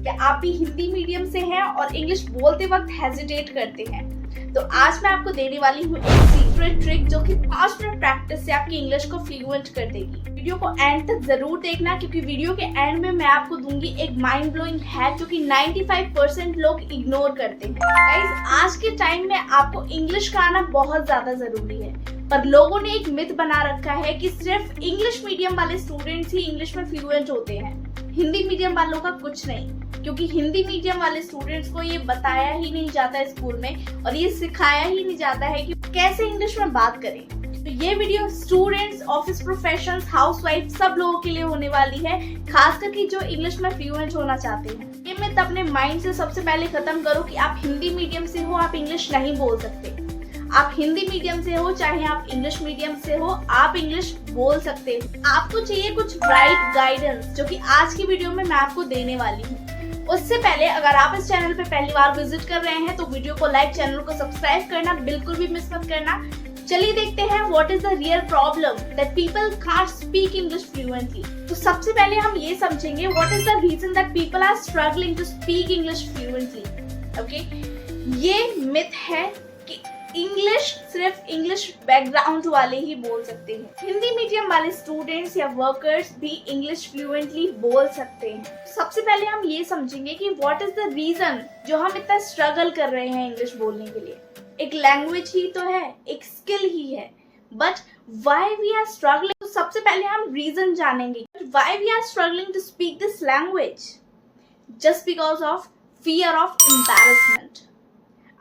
क्या आप भी हिंदी मीडियम से हैं और इंग्लिश बोलते वक्त हेजिटेट करते हैं? तो आज मैं आपको देने वाली हूँ एक सीक्रेट ट्रिक जो कि 5 मिनट प्रैक्टिस से आपकी इंग्लिश को फ्लुएंट कर देगी। वीडियो को एंड तक जरूर देखना क्योंकि वीडियो के एंड में मैं आपको दूंगी एक माइंड ब्लोइंग हैक जो कि 95% लोग इग्नोर करते हैं। गाइस, आज के टाइम में आपको इंग्लिश का आना बहुत ज्यादा जरूरी है, पर लोगों ने एक मिथ बना रखा है कि सिर्फ इंग्लिश मीडियम वाले स्टूडेंट्स ही इंग्लिश में फ्लुएंट होते हैं, हिंदी मीडियम वालों का कुछ नहीं। क्योंकि हिंदी मीडियम वाले स्टूडेंट्स को ये बताया ही नहीं जाता है स्कूल में और ये सिखाया ही नहीं जाता है कि कैसे इंग्लिश में बात करें। तो ये video students, office professionals, housewife सब लोगों के लिए होने वाली है, खासकर कि जो इंग्लिश में फ्लुएंट होना चाहते हैं। ये मिथ अपने माइंड से सबसे पहले खत्म करो कि आप हिंदी मीडियम से हो, आप इंग्लिश नहीं बोल सकते। आप हिंदी मीडियम से हो चाहे आप इंग्लिश मीडियम से हो, आप इंग्लिश बोल सकते हो। आपको चाहिए कुछ राइट गाइडेंस जो कि आज की वीडियो में मैं आपको देने वाली हूँ। उससे पहले अगर आप इस चैनल पे पहली बार विजिट कर रहे हैं तो वीडियो को लाइक, चैनल को सब्सक्राइब करना बिल्कुल भी मिस मत करना। चलिए देखते हैं what is the real problem that people can't speak English fluently. तो सबसे पहले हम ये समझेंगे what is the reason that people are struggling to speak English fluently. Okay, ये मिथ है कि इंग्लिश सिर्फ इंग्लिश बैकग्राउंड वाले ही बोल सकते हैं। हिंदी मीडियम वाले स्टूडेंट्स या वर्कर्स भी इंग्लिश फ्लुएंटली बोल सकते हैं। सबसे पहले हम ये समझेंगे कि व्हाट इज द रीजन जो हम इतना स्ट्रगल कर रहे हैं इंग्लिश बोलने के लिए। एक लैंग्वेज ही तो है, एक स्किल ही है, but why we are struggling. तो सबसे पहले हम रीजन जानेंगे why we are struggling to speak this language. Just because of fear of embarrassment.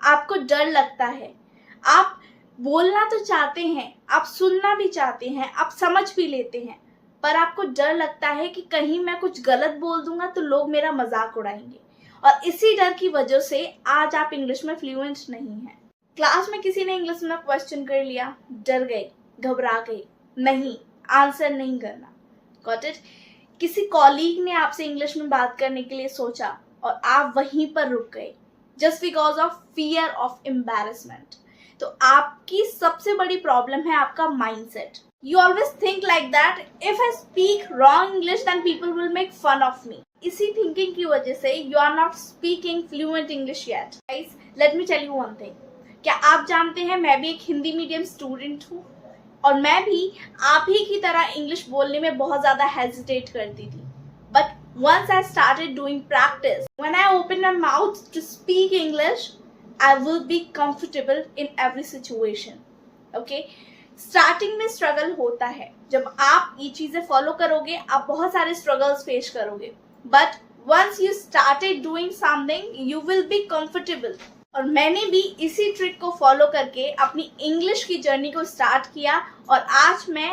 आपको डर लगता है, आप बोलना तो चाहते हैं, आप सुनना भी चाहते हैं, आप समझ भी लेते हैं, पर आपको डर लगता है कि कहीं मैं कुछ गलत बोल दूंगा तो लोग मेरा मजाक उड़ाएंगे, और इसी डर की वजह से आज आप इंग्लिश में फ्लुएंट नहीं हैं। क्लास में किसी ने इंग्लिश में क्वेश्चन कर लिया, डर गए, घबरा गए, नहीं आंसर नहीं करना। Got it? किसी कॉलीग ने आपसे इंग्लिश में बात करने के लिए सोचा और आप वहीं पर रुक गए just because of fear of embarrassment. तो आपकी सबसे बड़ी प्रॉब्लम है आपका mindset. You always think like that if I speak wrong English then people will make fun of me. इसी थिंकिंग की वजह से you are not speaking fluent English yet. Guys, let me tell you one thing. क्या आप जानते हैं मैं भी एक हिंदी मीडियम स्टूडेंट हूँ और मैं भी आप ही की तरह इंग्लिश बोलने में बहुत ज्यादा हेजिटेट करती थी, but once I started doing practice, when I open my mouth to speak English, I will be comfortable in every situation. Okay? Starting में स्ट्रगल होता है, जब आप ये चीजें फॉलो करोगे आप बहुत सारे स्ट्रगल्स फेस करोगे, but once you started doing something, you will be comfortable. और मैंने भी इसी ट्रिक को फॉलो करके अपनी इंग्लिश की जर्नी को स्टार्ट किया और आज मैं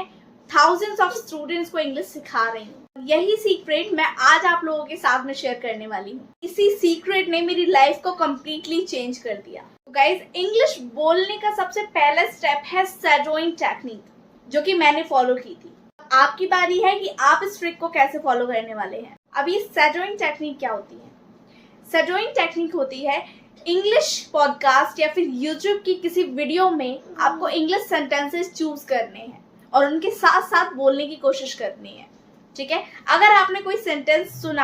thousands of स्टूडेंट्स को इंग्लिश सिखा रही हूँ। यही सीक्रेट मैं आज आप लोगों के साथ में शेयर करने वाली हूँ। इसी सीक्रेट ने मेरी लाइफ को कम्प्लीटली चेंज कर दिया। तो गाइज, इंग्लिश बोलने का सबसे पहला स्टेप है शैडोइंग टेक्निक, जो कि मैंने फॉलो की थी। आपकी बारी है कि आप इस ट्रिक को कैसे फॉलो करने वाले हैं। अब ये शैडोइंग टेक्निक क्या होती है? शैडोइंग टेक्निक होती है इंग्लिश पॉडकास्ट या फिर यूट्यूब की किसी वीडियो में आपको इंग्लिश सेंटेंसेस चूज करने हैं और उनके साथ साथ बोलने की कोशिश करनी है। ठीक है? अगर आपने कोई सेंटेंस सुना,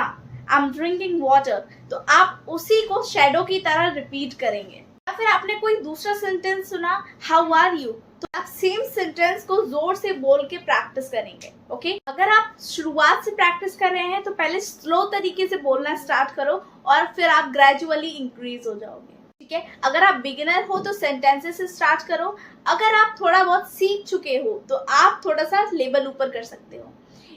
आई एम ड्रिंकिंग वाटर, तो आप उसी को शैडो की तरह रिपीट करेंगे। या फिर आपने कोई दूसरा सेंटेंस सुना, हाउ आर यू, तो आप सेम सेंटेंस को जोर से बोल के प्रैक्टिस करेंगे। ओके? अगर आप शुरुआत से प्रैक्टिस कर रहे हैं तो पहले स्लो तरीके से बोलना स्टार्ट करो और फिर आप ग्रेजुअली इंक्रीज हो जाओगे। ठीक है? अगर आप बिगिनर हो तो सेंटेंसेस से स्टार्ट करो, अगर आप थोड़ा बहुत सीख चुके हो तो आप थोड़ा सा लेवल ऊपर कर सकते हो।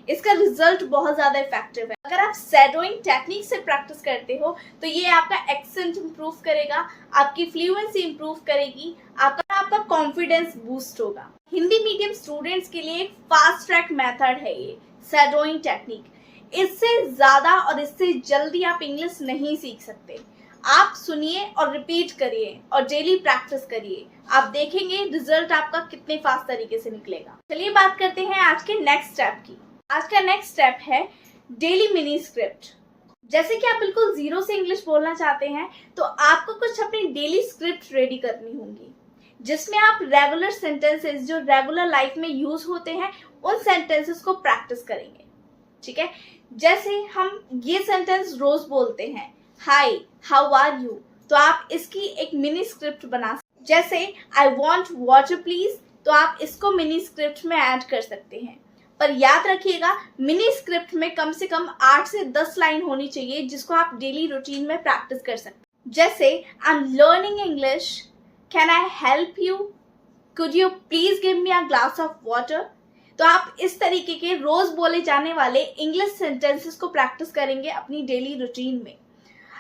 इसका रिजल्ट बहुत ज्यादा इफेक्टिव है। अगर आप शैडोइंग टेक्निक से प्रैक्टिस करते हो तो ये आपका एक्सेंट इंप्रूव करेगा, आपकी फ्लुएंसी इंप्रूव करेगी, आपका कॉन्फिडेंस बूस्ट होगा। हिंदी मीडियम स्टूडेंट्स के लिए एक फास्ट ट्रैक मेथड है ये शैडोइंग टेक्निक। इससे ज्यादा और इससे जल्दी आप इंग्लिश नहीं सीख सकते। आप सुनिए और रिपीट करिए और डेली प्रैक्टिस करिए, आप देखेंगे रिजल्ट आपका कितने फास्ट तरीके से निकलेगा। चलिए बात करते हैं आज के नेक्स्ट स्टेप की। आज का नेक्स्ट स्टेप है डेली मिनी स्क्रिप्ट। जैसे कि आप बिल्कुल जीरो से इंग्लिश बोलना चाहते हैं तो आपको कुछ अपनी डेली स्क्रिप्ट रेडी करनी होगी, जिसमें आप रेगुलर सेंटेंसेस जो रेगुलर लाइफ में यूज होते हैं उन सेंटेंसेस को प्रैक्टिस करेंगे। ठीक है। जैसे हम ये सेंटेंस रोज बोलते हैं, हाय हाउ आर यू, तो आप इसकी एक मिनी स्क्रिप्ट बना सकते। जैसे आई वॉन्ट वाटर प्लीज, तो आप इसको मिनी स्क्रिप्ट में ऐड कर सकते हैं। पर याद रखिएगा, मिनी स्क्रिप्ट में कम से कम 8 से 10 लाइन होनी चाहिए, जिसको आप डेली रूटीन में प्रैक्टिस कर सकते हैं। जैसे I am learning English, can I help you, could you please give me a glass of water. तो आप इस तरीके के रोज बोले जाने वाले इंग्लिश सेंटेंसेस को प्रैक्टिस करेंगे अपनी डेली रूटीन में।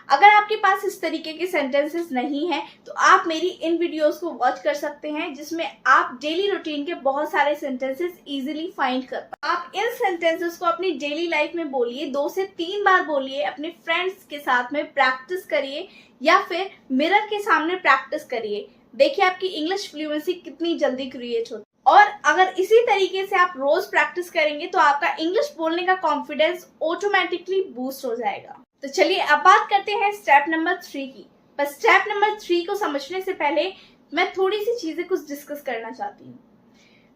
अगर आपके पास इस तरीके के सेंटेंसेस नहीं हैं, तो आप मेरी इन वीडियोस को वॉच कर सकते हैं, जिसमें आप डेली रूटीन के बहुत सारे सेंटेंसेस इजीली फाइंड कर पाए। आप इन सेंटेंसेस को अपनी डेली लाइफ में बोलिए, 2 से 3 बार बोलिए, अपने फ्रेंड्स के साथ में प्रैक्टिस करिए या फिर मिरर के सामने प्रैक्टिस करिए। देखिए आपकी इंग्लिश फ्लुएंसी कितनी जल्दी क्रिएट होती है। और अगर इसी तरीके से आप रोज प्रैक्टिस करेंगे तो आपका इंग्लिश बोलने का कॉन्फिडेंस ऑटोमेटिकली बूस्ट हो जाएगा। तो चलिए अब बात करते हैं स्टेप नंबर 3 की। पर स्टेप नंबर 3 को समझने से पहले मैं थोड़ी सी चीजें कुछ डिस्कस करना चाहती हूँ।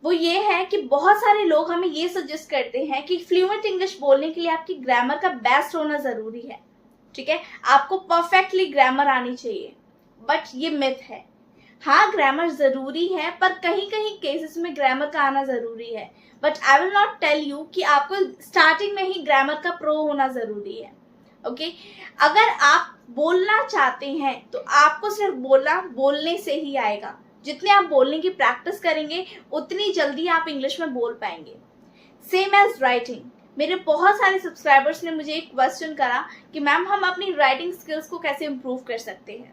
वो ये है कि बहुत सारे लोग हमें ये सजेस्ट करते हैं कि फ्लुएंट इंग्लिश बोलने के लिए आपकी ग्रामर का बेस्ट होना जरूरी है। ठीक है, आपको परफेक्टली ग्रामर आनी चाहिए, बट ये मिथ है। हाँ, ग्रामर जरूरी है, पर कहीं कहीं केसेस में ग्रामर का आना जरूरी है। But I will not tell you कि आपको स्टार्टिंग में ही ग्रामर का प्रो होना जरूरी है। ओके, अगर आप बोलना चाहते हैं तो आपको सिर्फ बोलने से ही आएगा। जितने आप बोलने की प्रैक्टिस करेंगे उतनी जल्दी आप इंग्लिश में बोल पाएंगे। Same as writing. मेरे बहुत सारे सब्सक्राइबर्स ने मुझे एक क्वेश्चन करा कि मैम हम अपनी राइटिंग स्किल्स को कैसे इम्प्रूव कर सकते हैं।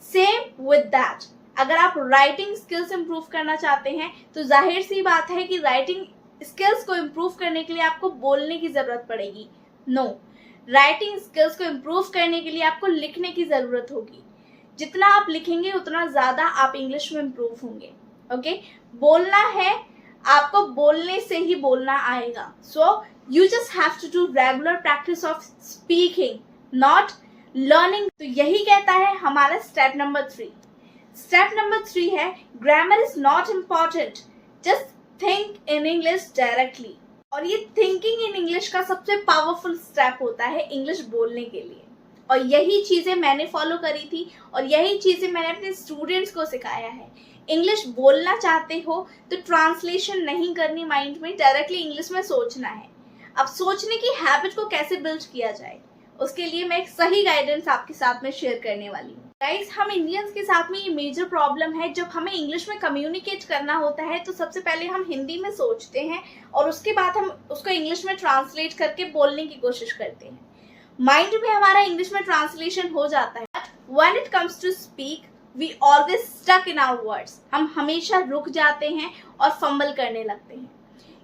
सेम विद दैट, अगर आप राइटिंग स्किल्स इम्प्रूव करना चाहते हैं तो जाहिर सी बात है कि राइटिंग स्किल्स को इम्प्रूव करने के लिए आपको बोलने की जरूरत पड़ेगी। नो, राइटिंग स्किल्स को इम्प्रूव करने के लिए आपको लिखने की जरूरत होगी। जितना आप लिखेंगे उतना ज्यादा आप इंग्लिश में इम्प्रूव होंगे। ओके, बोलना है, आपको बोलने से ही बोलना आएगा। So you just have to do regular practice of speaking, not learning. तो यही कहता है हमारा स्टेप नंबर 3। स्टेप नंबर 3 है grammar is not important, just think in English directly. और ये थिंकिंग इन इंग्लिश का सबसे पावरफुल स्टेप होता है इंग्लिश बोलने के लिए। और यही चीजें मैंने फॉलो करी थी और यही चीजें मैंने अपने स्टूडेंट्स को सिखाया है। इंग्लिश बोलना चाहते हो तो ट्रांसलेशन नहीं करनी माइंड में, डायरेक्टली इंग्लिश में सोचना है। अब सोचने की हैबिट को कैसे बिल्ड किया जाए, उसके लिए मैं एक सही गाइडेंस आपके साथ में शेयर करने वाली हूँ। गाइस, हम इंडियंस के साथ में ये मेजर प्रॉब्लम है, जब हमें इंग्लिश में कम्युनिकेट करना होता है तो सबसे पहले हम हिंदी में सोचते हैं और उसके बाद हम उसको इंग्लिश में ट्रांसलेट करके बोलने की कोशिश करते हैं। माइंड में हमारा इंग्लिश में ट्रांसलेशन हो जाता है, but when it comes to speak we always stuck in our words. हम हमेशा रुक जाते हैं और फंबल करने लगते हैं।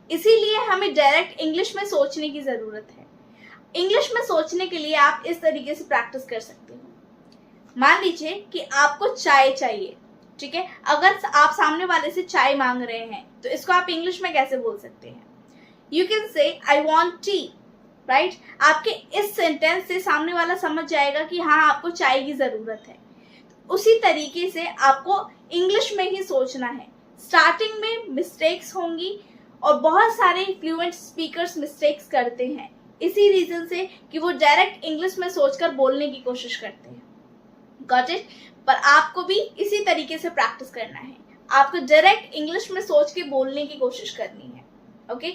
इसीलिए हमें डायरेक्ट इंग्लिश में सोचने की जरूरत है। इंग्लिश में सोचने के लिए आप इस तरीके से प्रैक्टिस कर सकते हो। मान लीजिए कि आपको चाय चाहिए, ठीक है। अगर आप सामने वाले से चाय मांग रहे हैं तो इसको आप इंग्लिश में कैसे बोल सकते हैं? You can say I want tea, right. आपके इस सेंटेंस से सामने वाला समझ जाएगा कि हाँ, आपको चाय की जरूरत है। उसी तरीके से आपको इंग्लिश में ही सोचना है। स्टार्टिंग में मिस्टेक्स होंगी और बहुत सारे फ्लुएंट स्पीकर्स मिस्टेक्स करते हैं, इसी रीजन से कि वो डायरेक्ट इंग्लिश में सोचकर बोलने की कोशिश करते हैं। Got it? पर आपको भी इसी तरीके से प्रैक्टिस करना है। आपको डायरेक्ट इंग्लिश में सोच के बोलने की कोशिश करनी है। ओके,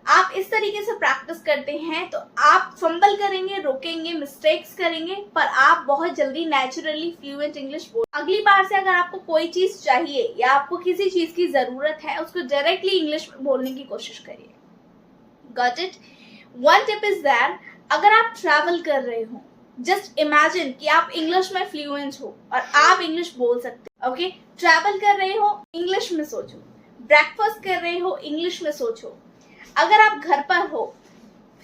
आप इस तरीके से प्रैक्टिस करते हैं तो आप फंबल करेंगे, रोकेंगे, मिस्टेक्स करेंगे, पर आप बहुत जल्दी नेचुरली फ्लुएंट इंग्लिश बोल। अगली बार से अगर आपको कोई चीज चाहिए या आपको किसी चीज की जरूरत है, उसको डायरेक्टली इंग्लिश में बोलने की कोशिश करिए। Got it? One tip is that अगर आप ट्रैवल कर रहे हो, जस्ट इमेजिन कि आप इंग्लिश में फ्लुएंट हो और आप इंग्लिश बोल सकते हो। ओके, ट्रैवल कर रहे हो, इंग्लिश में सोचो। ब्रेकफास्ट कर रहे हो, इंग्लिश में सोचो। अगर आप घर पर हो,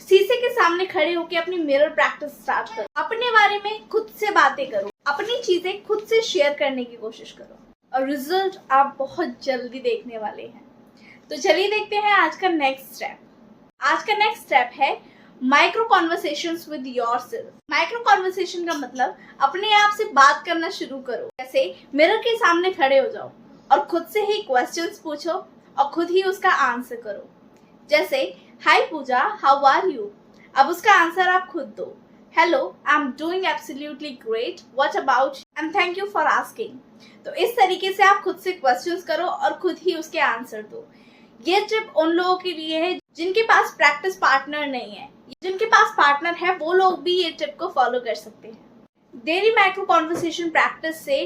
शीशे के सामने खड़े होकर अपनी मिरर प्रैक्टिस स्टार्ट करो। अपने बारे में खुद से बातें करो, अपनी चीजें खुद से शेयर करने की कोशिश करो और रिजल्ट आप बहुत जल्दी देखने वाले हैं। तो चलिए देखते हैं आज का नेक्स्ट स्टेप। आज का नेक्स्ट स्टेप है micro conversations with yourself. Micro conversation का मतलब अपने आप से बात करना शुरू करो। जैसे मिरर के सामने खड़े हो जाओ और खुद से ही क्वेश्चंस पूछो और खुद ही उसका आंसर करो। जैसे हाय पूजा, हाउ आर यू? अब उसका आंसर आप खुद दो। Hello, I am doing absolutely great, what about you? And thank you for asking. तो इस तरीके से आप खुद से क्वेश्चंस करो और खुद ही उसके आंसर दो। ये टिप उन लोगों के लिए है जिनके पास प्रैक्टिस पार्टनर नहीं है। जिनके पास पार्टनर है वो लोग भी ये टिप को फॉलो कर सकते हैं। डेली माइक्रो कॉन्वर्सेशन प्रैक्टिस से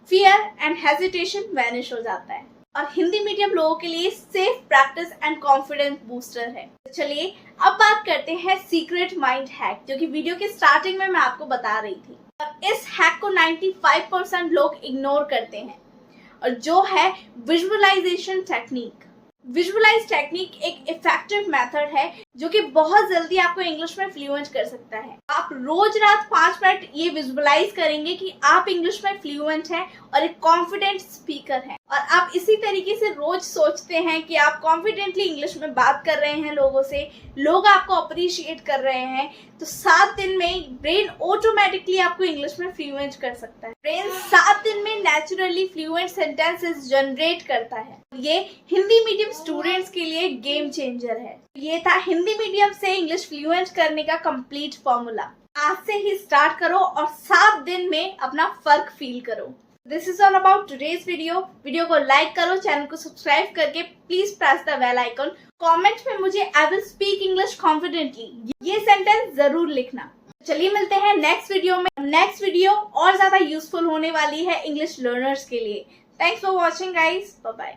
फियर एंड हेजिटेशन वैनिश हो जाता है और हिंदी मीडियम लोगों के लिए safe practice and confidence booster है। चलिए अब बात करते हैं सीक्रेट माइंड हैक, जो कि वीडियो के स्टार्टिंग में मैं आपको बता रही थी। और इस हैक को 95% लोग इग्नोर करते हैं और जो है विजुअलाइजेशन टेक्निक। विजुअलाइज टेक्निक एक इफेक्टिव मेथड है जो कि बहुत जल्दी आपको इंग्लिश में फ्लुएंट कर सकता है। आप रोज रात 5 मिनट ये विजुअलाइज करेंगे कि आप इंग्लिश में फ्लुएंट हैं और एक कॉन्फिडेंट स्पीकर हैं, और आप इसी तरीके से रोज सोचते हैं कि आप कॉन्फिडेंटली इंग्लिश में बात कर रहे हैं लोगों से, लोग आपको अप्रिशिएट कर रहे हैं, तो 7 दिन में ब्रेन ऑटोमेटिकली आपको इंग्लिश में फ्लुएंट कर सकता है। ब्रेन 7 दिन में नेचुरली फ्लुएंट सेंटेंसेस जनरेट करता है। ये हिंदी मीडियम स्टूडेंट्स के लिए गेम चेंजर है। ये था हिंदी मीडियम से इंग्लिश फ्लुएंट करने का कंप्लीट फॉर्मूला। आज से ही स्टार्ट करो और 7 दिन में अपना फर्क फील करो। This is all about today's video. Video को लाइक करो, चैनल को सब्सक्राइब करके please press the bell icon. Comment में मुझे I will speak English confidently ये सेंटेंस जरूर लिखना। चलिए मिलते हैं नेक्स्ट वीडियो में। नेक्स्ट वीडियो और ज्यादा यूजफुल होने वाली है इंग्लिश लर्नर्स के लिए। Thanks for watching guys, bye bye.